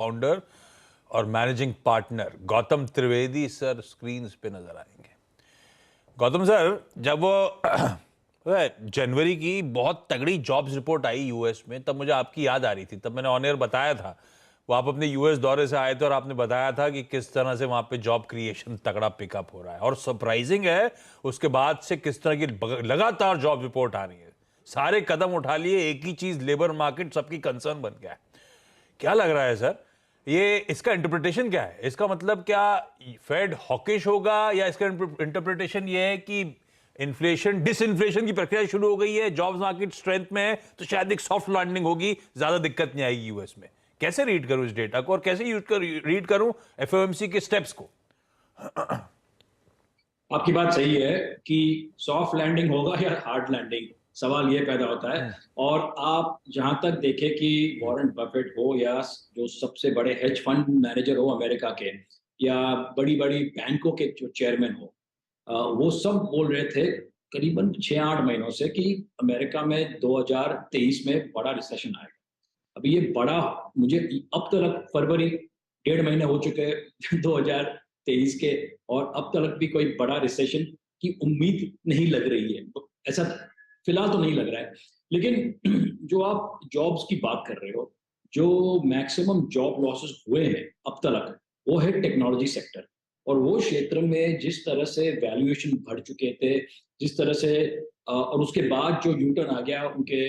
Founder और managing partner Gautam Trivedi sir screen पे नजर आएंगे। गौतम सर, जब वो जनवरी की बहुत तगड़ी जॉब्स रिपोर्ट आई यूएस में, तब मुझे आपकी याद आ रही थी। तब मैंने ऑन एयर बताया था, वो आप अपने यूएस दौरे से आए थे और आपने बताया था कि किस तरह से वहां पे जॉब क्रिएशन तगड़ा पिकअप हो रहा है। और सरप्राइजिंग है, उसके बाद से किस तरह की लगातार जॉब रिपोर्ट आ रही है। सारे कदम उठा लिए, एक ही चीज लेबर मार्केट सबकी कंसर्न बन गया है। क्या लग रहा है सर, ये इसका इंटरप्रिटेशन क्या है? इसका मतलब क्या फेड हॉकिश होगा, या इसका इंटरप्रिटेशन ये है कि इन्फ्लेशन डिसइन्फ्लेशन की प्रक्रिया शुरू हो गई है, जॉब्स मार्केट स्ट्रेंथ में है, तो शायद एक सॉफ्ट लैंडिंग होगी, ज्यादा दिक्कत नहीं आएगी यूएस में? कैसे रीड करूं इस डेटा को, और कैसे रीड करूं एफओएमसी के स्टेप्स को? आपकी बात सही है कि सॉफ्ट लैंडिंग होगा या हार्ड लैंडिंग, सवाल ये पैदा होता है। और आप जहां तक देखें कि वॉरेन बफेट हो या जो सबसे बड़े हेज फंड मैनेजर हो अमेरिका के, या बड़ी बड़ी बैंकों के जो चेयरमैन हो, वो सब बोल रहे थे करीबन 6-8 महीनों से कि अमेरिका में 2023 में बड़ा रिसेशन आएगा। अभी ये बड़ा, मुझे अब तक फरवरी 1.5 महीने हो चुके हैं 2023 के, और अब तक भी कोई बड़ा रिसेशन की उम्मीद नहीं लग रही है। ऐसा फिलहाल तो नहीं लग रहा है। लेकिन जो आप जॉब्स की बात कर रहे हो, जो मैक्सिमम जॉब लॉसेस हुए हैं अब तक, वो है टेक्नोलॉजी सेक्टर। और वो क्षेत्र में जिस तरह से वैल्यूएशन बढ़ चुके थे, जिस तरह से और उसके बाद जो यूटर्न आ गया उनके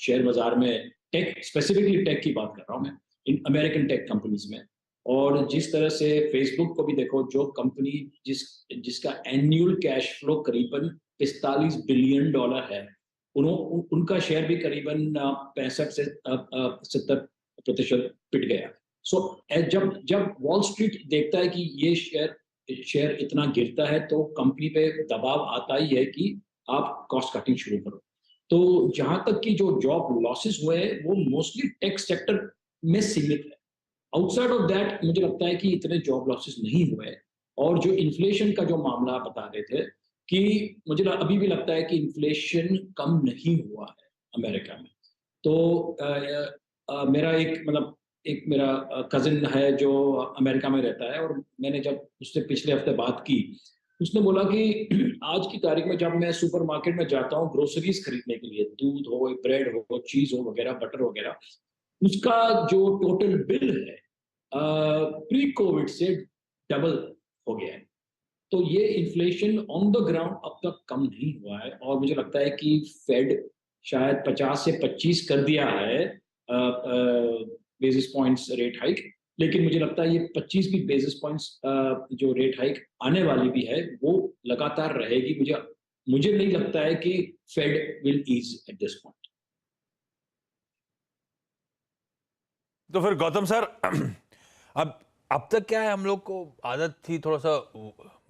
शेयर बाजार में, टेक स्पेसिफिकली टेक की बात कर रहा हूँ मैं, इन अमेरिकन टेक कंपनीज में। और जिस तरह से फेसबुक को भी देखो, जो कंपनी जिसका एनुअल कैश फ्लो करीबन $45 बिलियन है, उनका शेयर भी करीबन 65 से 70% पिट गया। सो जब जब वॉल स्ट्रीट देखता है कि ये शेयर इतना गिरता है, तो कंपनी पे दबाव आता ही है कि आप कॉस्ट कटिंग शुरू करो। तो जहां तक कि जो जॉब लॉसेस हुए हैं, वो मोस्टली टेक सेक्टर में सीमित है। आउटसाइड ऑफ दैट मुझे लगता है कि इतने जॉब लॉसेस नहीं हुए। और जो इन्फ्लेशन का जो मामला आप बता रहे थे, कि मुझे अभी भी लगता है कि इन्फ्लेशन कम नहीं हुआ है अमेरिका में। तो मेरा एक मेरा कजिन है जो अमेरिका में रहता है, और मैंने जब उससे पिछले हफ्ते बात की, उसने बोला कि आज की तारीख में जब मैं सुपरमार्केट में जाता हूँ ग्रोसरीज खरीदने के लिए, दूध हो, ब्रेड हो, चीज हो वगैरह, बटर वगैरह, उसका जो टोटल बिल है प्री कोविड से डबल हो गया है। तो ये इन्फ्लेशन ऑन द ग्राउंड अब तक कम नहीं हुआ है। और मुझे लगता है कि फेड शायद 50 से 25 कर दिया है बेसिस पॉइंट्स रेट हाइक, लेकिन मुझे लगता है ये 25 भी बेसिस पॉइंट्स जो रेट हाइक आने वाली भी है, वो लगातार रहेगी। मुझे नहीं लगता है कि Fed will ease at this point. तो फिर गौतम सर, अब तक क्या है, हम लोग को आदत थी थोड़ा सा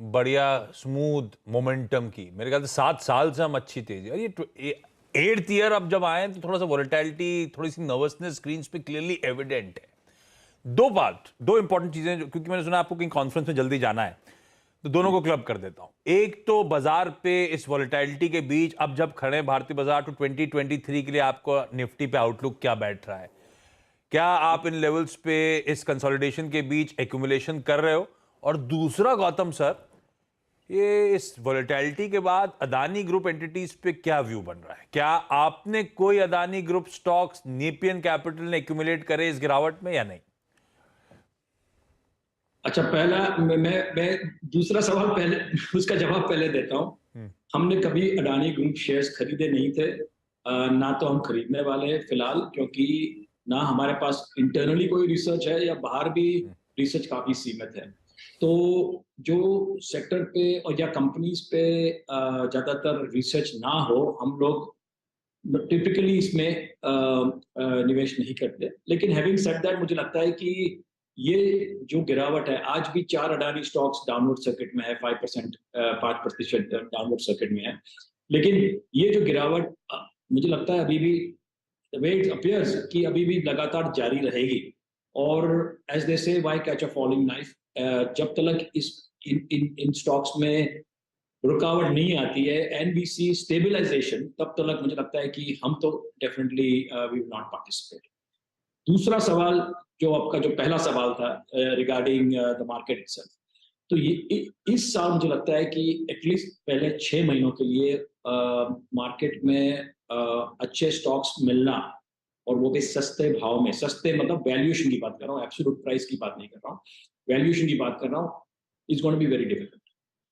बढ़िया स्मूथ मोमेंटम की। मेरे ख्याल से 7 साल से हम अच्छी तेजी, और ये 8th ईयर अब जब आए तो थोड़ा सा वॉलेटिलिटी, थोड़ी सी नर्वसनेस स्क्रीन पे क्लियरली एविडेंट है। दो इंपॉर्टेंट चीजें, क्योंकि मैंने सुना आपको कहीं कॉन्फ्रेंस में जल्दी जाना है, तो दोनों को क्लब कर देता हूं। एक तो बाजार पे इस वॉलेटिलिटी के बीच अब जब खड़े भारतीय बाजार, तो 2023 के लिए आपको निफ्टी पे आउटलुक क्या बैठ रहा है? क्या आप इन लेवल्स पे इस कंसोलिडेशन के बीच एक्यूमुलेशन कर रहे हो? और दूसरा गौतम सर, ये इस वॉलेटिलिटी के बाद अदानी ग्रुप एंटिटीज पे क्या व्यू बन रहा है? क्या आपने कोई Adani group stocks Nepean capital ने एक्यूमुलेट करे इस गिरावट में या नहीं? अच्छा, पहला मैं दूसरा सवाल पहले, उसका जवाब पहले देता हूँ। हमने कभी अडानी ग्रुप शेयर्स खरीदे नहीं थे, ना तो हम खरीदने वाले हैं फिलहाल, क्योंकि ना हमारे पास इंटरनली कोई रिसर्च है, या बाहर भी रिसर्च काफी सीमित है। तो जो सेक्टर पे और या कंपनीज पे ज्यादातर रिसर्च ना हो, हम लोग टिपिकली इसमें निवेश नहीं करते। लेकिन हैविंग सेड दैट, मुझे लगता है कि ये जो गिरावट है, आज भी 4 अडानी स्टॉक्स डाउनवर्ड सर्किट में है, 5% डाउनवर्ड सर्किट में है। लेकिन ये जो गिरावट मुझे लगता है अभी भी, द वे इट अपीयर्स, कि अभी भी लगातार जारी रहेगी। और एज दे से, why catch a falling knife, जब तक इन स्टॉक्स में रुकावट नहीं आती है, एनबीसी स्टेबलाइजेशन, तब तक मुझे लगता है कि हम तो definitely we will not participate. दूसरा सवाल, जो आपका जो पहला सवाल था रिगार्डिंग द मार्केट इटसेल्फ, तो ये इस साल मुझे लगता है कि एटलीस्ट पहले 6 महीनों के लिए मार्केट में अच्छे स्टॉक्स मिलना, और वो भी सस्ते भाव में, सस्ते मतलब वैल्यूएशन की बात कर रहा हूँ, एब्सोल्यूट प्राइस की बात नहीं कर रहा हूँ, वैल्यूएशन की बात कर रहा हूँ, is going to be very difficult.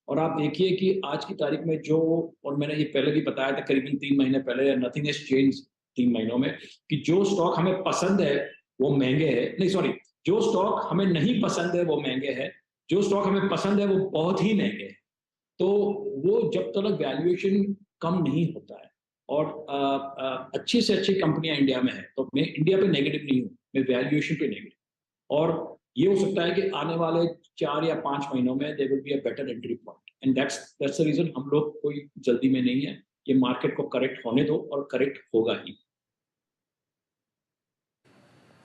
और आप देखिए कि आज की तारीख में जो, और मैंने ये पहले भी बताया था करीबन 3 महीने पहले, नथिंग हैज चेंज 3 महीनों में, कि जो स्टॉक हमें पसंद है वो महंगे है, नहीं सॉरी, जो स्टॉक हमें नहीं पसंद है वो महंगे है, जो स्टॉक हमें पसंद है वो बहुत ही महंगे है। तो वो जब तक वैल्यूएशन कम नहीं होता है, और अच्छी से अच्छी कंपनियां इंडिया में है, तो मैं इंडिया पे नेगेटिव नहीं हूँ, मैं वैल्यूएशन पे नेगेटिव। और ये हो सकता है कि आने वाले 4 या 5 महीनों में there will be a better entry point, and that's the reason हम लोग कोई जल्दी में नहीं है, ये मार्केट को करेक्ट होने दो, और करेक्ट होगा ही।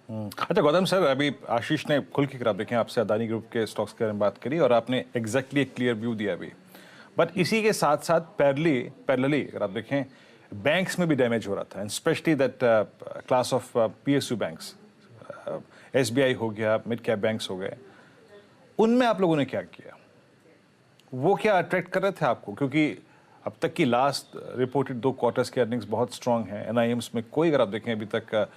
अच्छा गौतम सर, अभी आशीष ने खुल के कर आप देखें आपसे अदानी ग्रुप के स्टॉक्स के बारे में बात करी और आपने एग्जैक्टली एक क्लियर व्यू दिया अभी, बट इसी के साथ साथ पैरेलली अगर आप देखें बैंक्स में भी डैमेज हो रहा था, and specially that class of PSU banks, SBI हो गया, मिड कैप बैंक्स हो गए, उनमें आप लोगों ने क्या किया? वो क्या अट्रैक्ट कर रहे थे आपको? क्योंकि अब तक की लास्ट रिपोर्टेड 2 क्वार्टर्स के अर्निंग्स बहुत स्ट्रांग हैं, एनआईएम्स में कोई अगर आप देखें अभी तक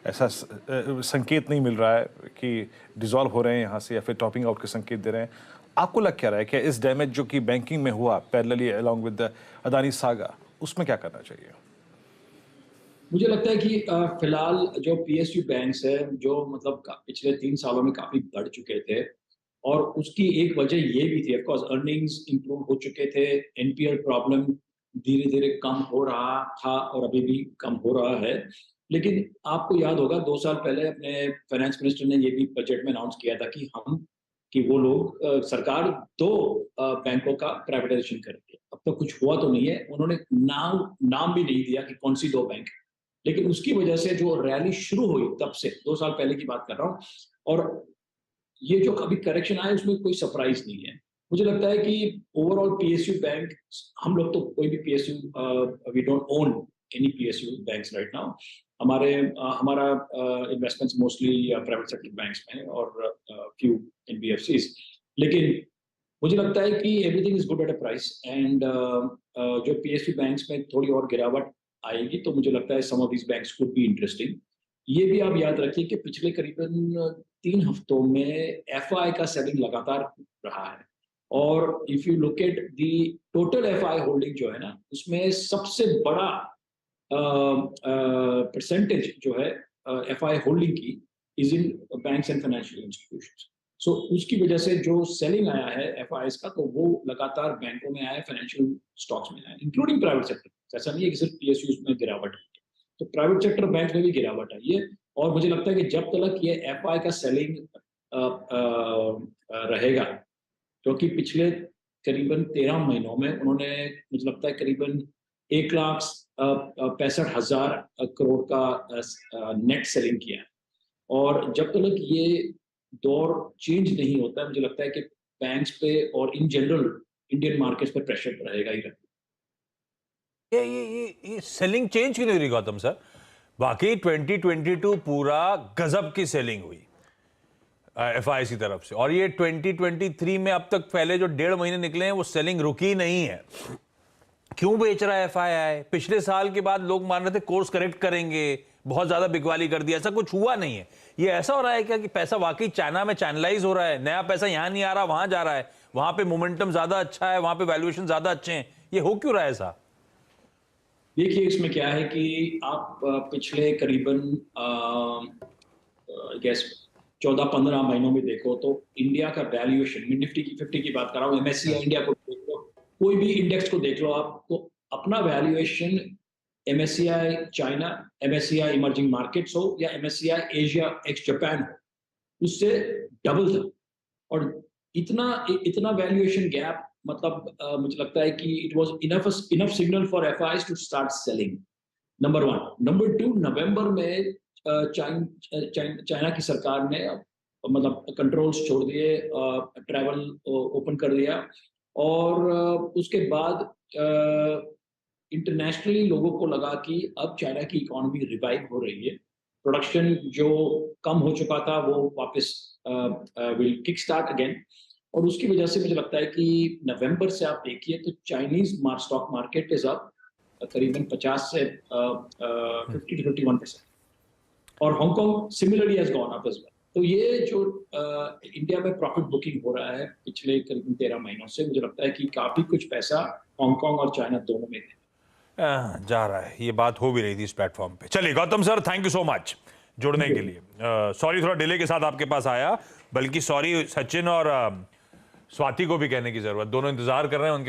ऐसा संकेत नहीं मिल रहा है कि डिसॉल्व हो रहे हैं यहाँ से या फिर टॉपिंग आउट के संकेत दे रहे हैं। आपको लग क्या रहा है कि इस डैमेज जो कि बैंकिंग में हुआ parallelly along with the Adani saga, उसमें क्या करना चाहिए? मुझे लगता है कि फिलहाल जो पीएसयू बैंक्स है, जो मतलब पिछले 3 सालों में काफी बढ़ चुके थे, और उसकी एक वजह ये भी थी, ऑफ कोर्स अर्निंग्स इंप्रूव हो चुके थे, एनपीएल प्रॉब्लम धीरे धीरे कम हो रहा था और अभी भी कम हो रहा है। लेकिन आपको याद होगा 2 साल पहले अपने फाइनेंस मिनिस्टर ने ये भी बजट में अनाउंस किया था कि वो लोग सरकार 2 बैंकों का प्राइवेटाइजेशन करेंगे। अब तो कुछ हुआ तो नहीं है, उन्होंने नाम भी नहीं दिया कि कौन सी 2 बैंक, लेकिन उसकी वजह से जो रैली शुरू हुई तब से, 2 साल पहले की बात कर रहा हूँ, और ये जो अभी करेक्शन आया उसमें कोई सरप्राइज नहीं है। मुझे लगता है कि ओवरऑल पीएसयू बैंक, हम लोग तो कोई भी PSU, we don't own any PSU banks right now, हमारा investments mostly private sector banks में और फ्यू एनबीएफसीज। लेकिन मुझे लगता है कि everything is good at a price, and जो पीएसयू बैंक्स में थोड़ी और गिरावट आएगी तो मुझे लगता है some of these banks could be interesting. ये भी आप याद रखिए कि पिछले करीबन 3 हफ्तों में एफआई का सेलिंग लगातार रहा है, और if you look at the total FI holding जो है ना, उसमें सबसे बड़ा परसेंटेज जो है एफआई होल्डिंग की is in banks and financial institutions. So उसकी वजह से जो सेलिंग आया है एफआईएस का, तो वो लगातार बैंकों में आया है, फाइनेंशियल स्टॉक्स में आया है, इंक्लूडिंग प्राइवेट सेक्टर। ऐसा नहीं है कि सिर्फ पीएसयू में गिरावट है, तो प्राइवेट सेक्टर बैंक में भी गिरावट आई है। और मुझे लगता है कि जब तक ये एफआई का सेलिंग रहेगा, क्योंकि पिछले करीबन 13 महीनों में उन्होंने, मुझे लगता है करीबन 1,65,000 करोड़ का नेट सेलिंग किया है, और जब तक ये दौर चेंज नहीं होता है, मुझे लगता है कि बैंक्स पे और इन जनरल इंडियन मार्केट्स पे प्रेशर रहेगा ही रहेगा। ये सेलिंग चेंज क्यों नहीं हो रही गौतम सर? बाकी 2022 पूरा गजब की सेलिंग हुई एफआईएस की तरफ से, और ये 2023 में अब तक पहले जो 1.5 महीने निकले हैं वो सेलिंग रुकी नहीं है। क्यों बेच रहा है एफआईआई? पिछले साल के बाद लोग मान रहे थे कोर्स करेक्ट करेंगे, बहुत ज्यादा बिकवाली कर दिया, ऐसा कुछ हुआ नहीं है। ये ऐसा हो रहा है क्या कि पैसा वाकई चाइना में चैनलाइज हो रहा है, नया पैसा यहां नहीं आ रहा वहां जा रहा है, वहां पे मोमेंटम ज्यादा अच्छा है, वहां पे वैल्यूएशन ज्यादा अच्छे हैं? ये हो क्यों रहा है ऐसा? देखिए इसमें क्या है कि आप पिछले करीबन गैस 14-15 महीनों में देखो तो इंडिया का वैल्यूएशन, निफ्टी की 50 की बात कर रहा हूँ, एमएससीआई इंडिया को देख लो, कोई भी इंडेक्स को देख लो आप, तो अपना valuation MSCI China, MSCI emerging markets हो या एमएससीआई एशिया एक्स जापान हो, उससे डबल था। और इतना इतना वैल्यूएशन गैप, मतलब मुझे लगता है कि it was enough signal for FIs to start selling, number 1। Number 2, नवंबर में चाइना की सरकार ने मतलब कंट्रोल्स छोड़ दिए, ट्रैवल ओपन कर दिया, और उसके बाद इंटरनेशनली लोगों को लगा कि अब चाइना की इकोनॉमी रिवाइव हो रही है, प्रोडक्शन जो कम हो चुका था वो वापस विल किक स्टार्ट अगेन, और उसकी वजह से मुझे लगता है कि नवंबर से आप देखिए तो Chinese stock market is up करीबन 50 से 50 to 51%, और Hong Kong similarly has gone up as well. तो ये जो इंडिया में प्रॉफिट बुकिंग हो रहा है पिछले करीबन 13 महीनों से, मुझे लगता है कि काफी कुछ पैसा हांगकांग और चाइना दोनों में जा रहा है, ये बात हो भी रही थी इस प्लेटफॉर्म पे। चलिए Gautam sir, thank you so much जुड़ने के लिए। सॉरी थोड़ा डिले के साथ आपके पास आया, बल्कि सॉरी सचिन और स्वाति को भी कहने की जरूरत, दोनों इंतजार कर रहे हैं उनके